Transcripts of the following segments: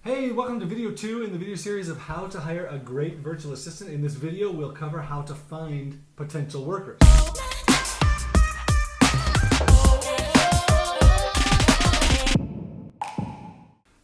Hey, welcome to video 2 in the video series of how to hire a great virtual assistant. In this video, we'll cover how to find potential workers.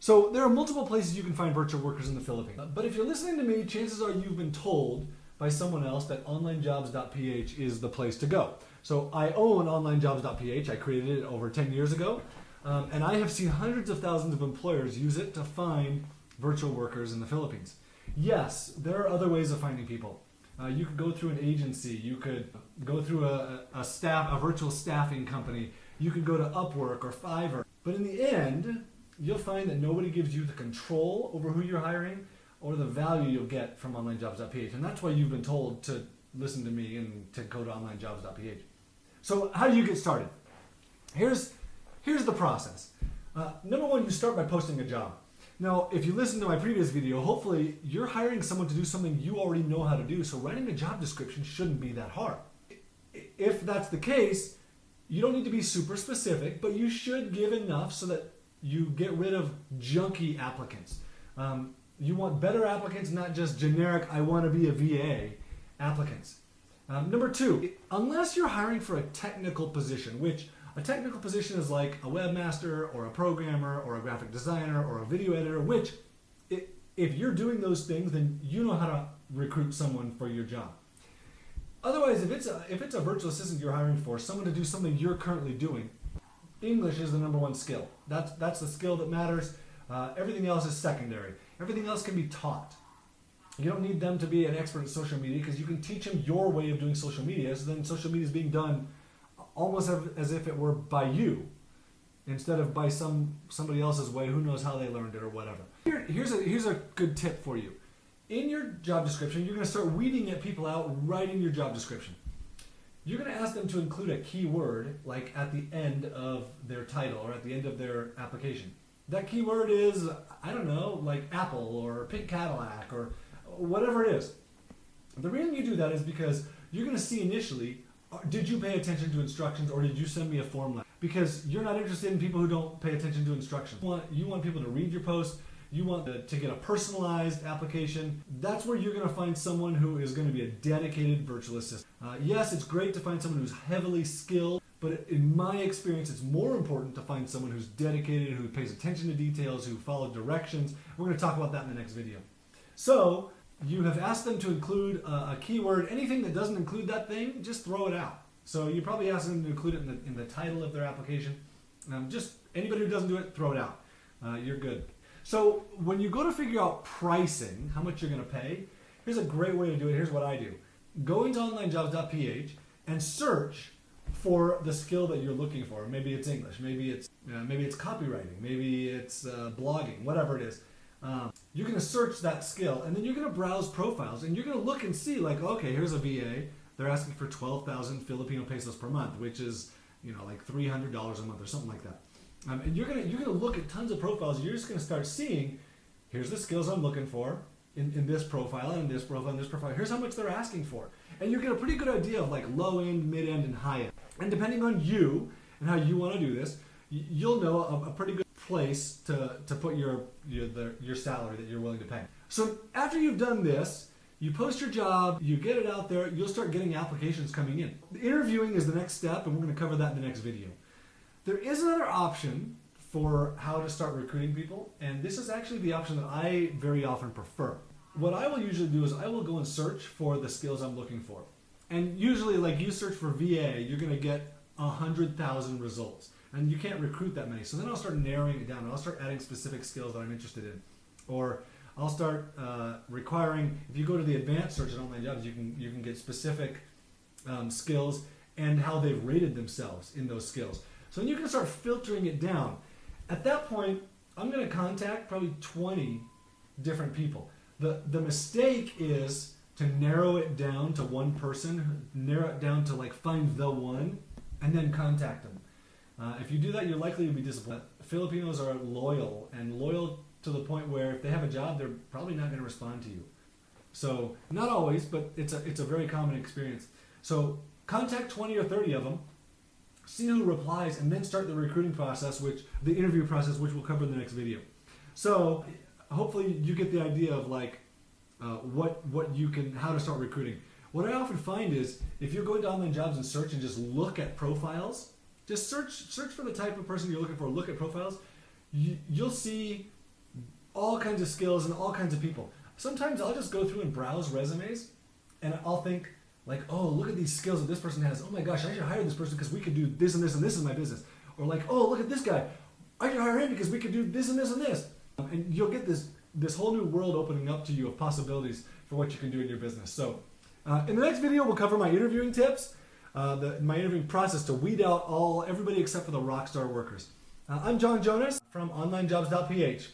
So there are multiple places you can find virtual workers in the Philippines. But if you're listening to me, chances are you've been told by someone else that Onlinejobs.ph is the place to go. So I own Onlinejobs.ph. I created it over 10 years ago. And I have seen hundreds of thousands of employers use it to find virtual workers in the Philippines. Yes, there are other ways of finding people. You could go through an agency. You could go through a virtual staffing company. You could go to Upwork or Fiverr. But in the end, you'll find that nobody gives you the control over who you're hiring or the value you'll get from Onlinejobs.ph. And that's why you've been told to listen to me and to go to Onlinejobs.ph. So how do you get started? Here's the process. Number one, you start by posting a job. Now, if you listen to my previous video, hopefully you're hiring someone to do something you already know how to do, so writing a job description shouldn't be that hard. If that's the case, you don't need to be super specific, but you should give enough so that you get rid of junky applicants. You want better applicants, not just generic, I want to be a VA applicants. Number two, unless you're hiring for a technical position, which a technical position is like a webmaster or a programmer or a graphic designer or a video editor, which if you're doing those things, then you know how to recruit someone for your job. Otherwise, if it's a virtual assistant you're hiring for, someone to do something you're currently doing, English is the number one skill. That's the skill that matters. Everything else is secondary. Everything else can be taught. You don't need them to be an expert in social media because you can teach them your way of doing social media, so then social media is being done almost as if it were by you instead of by somebody else's way. Who knows how they learned it or whatever. Here's a good tip for you. In your job description, you're going to start weeding people out right in your job description. You're going to ask them to include a keyword like at the end of their title or at the end of their application. That keyword is, I don't know, like Apple or pink Cadillac or whatever it is. The reason you do that is because you're going to see initially, did you pay attention to instructions or did you send me a form letter? Because you're not interested in people who don't pay attention to instructions. You want people to read your post. You want to get a personalized application. That's where you're going to find someone who is going to be a dedicated virtual assistant. Yes, it's great to find someone who's heavily skilled, but in my experience, it's more important to find someone who's dedicated, who pays attention to details, who follows directions. We're going to talk about that in the next video. So you have asked them to include a keyword. Anything that doesn't include that thing, just throw it out. So you probably asked them to include it in the title of their application. Just anybody who doesn't do it, throw it out. You're good. So when you go to figure out pricing, how much you're going to pay, here's a great way to do it. Here's what I do. Go into Onlinejobs.ph and search for the skill that you're looking for. Maybe it's English, maybe it's copywriting, maybe it's blogging, whatever it is. You're going to search that skill, and then you're going to browse profiles, and you're going to look and see, like, okay, here's a VA. They're asking for 12,000 Filipino pesos per month, which is, like $300 a month or something like that. And you're gonna look at tons of profiles. You're just gonna start seeing, here's the skills I'm looking for in this profile and in this profile and this profile. Here's how much they're asking for, and you get a pretty good idea of like low end, mid end, and high end. And depending on you and how you want to do this, you'll know a pretty good place to put your salary that you're willing to pay. So after you've done this, you post your job, you get it out there, you'll start getting applications coming in. The interviewing is the next step, and we're going to cover that in the next video. There is another option for how to start recruiting people, and this is actually the option that I very often prefer. What I will usually do is I will go and search for the skills I'm looking for. And usually, like you search for VA, you're going to get 100,000 results. And you can't recruit that many. So then I'll start narrowing it down, and I'll start adding specific skills that I'm interested in. Or I'll start requiring, if you go to the advanced search at Onlinejobs, you can get specific skills and how they've rated themselves in those skills. So then you can start filtering it down. At that point, I'm going to contact probably 20 different people. The mistake is to narrow it down to one person, narrow it down to like find the one, and then contact them. If you do that, you're likely to be disappointed. Filipinos are loyal to the point where if they have a job, they're probably not going to respond to you. So not always, but it's a very common experience. So contact 20 or 30 of them. See who replies, and then start the recruiting process, the interview process, which we'll cover in the next video. So hopefully you get the idea of like how to start recruiting. What I often find is if you're going to online jobs and search and just look at profiles, just search for the type of person you're looking for, look at profiles, you'll see all kinds of skills and all kinds of people. Sometimes I'll just go through and browse resumes and I'll think like, oh, look at these skills that this person has. Oh my gosh, I should hire this person because we could do this and this and this in my business. Or like, oh, look at this guy. I should hire him because we could do this and this and this. And you'll get this whole new world opening up to you of possibilities for what you can do in your business. So in the next video, we'll cover my interviewing tips, my interviewing process to weed out everybody except for the rockstar workers. I'm John Jonas from Onlinejobs.ph.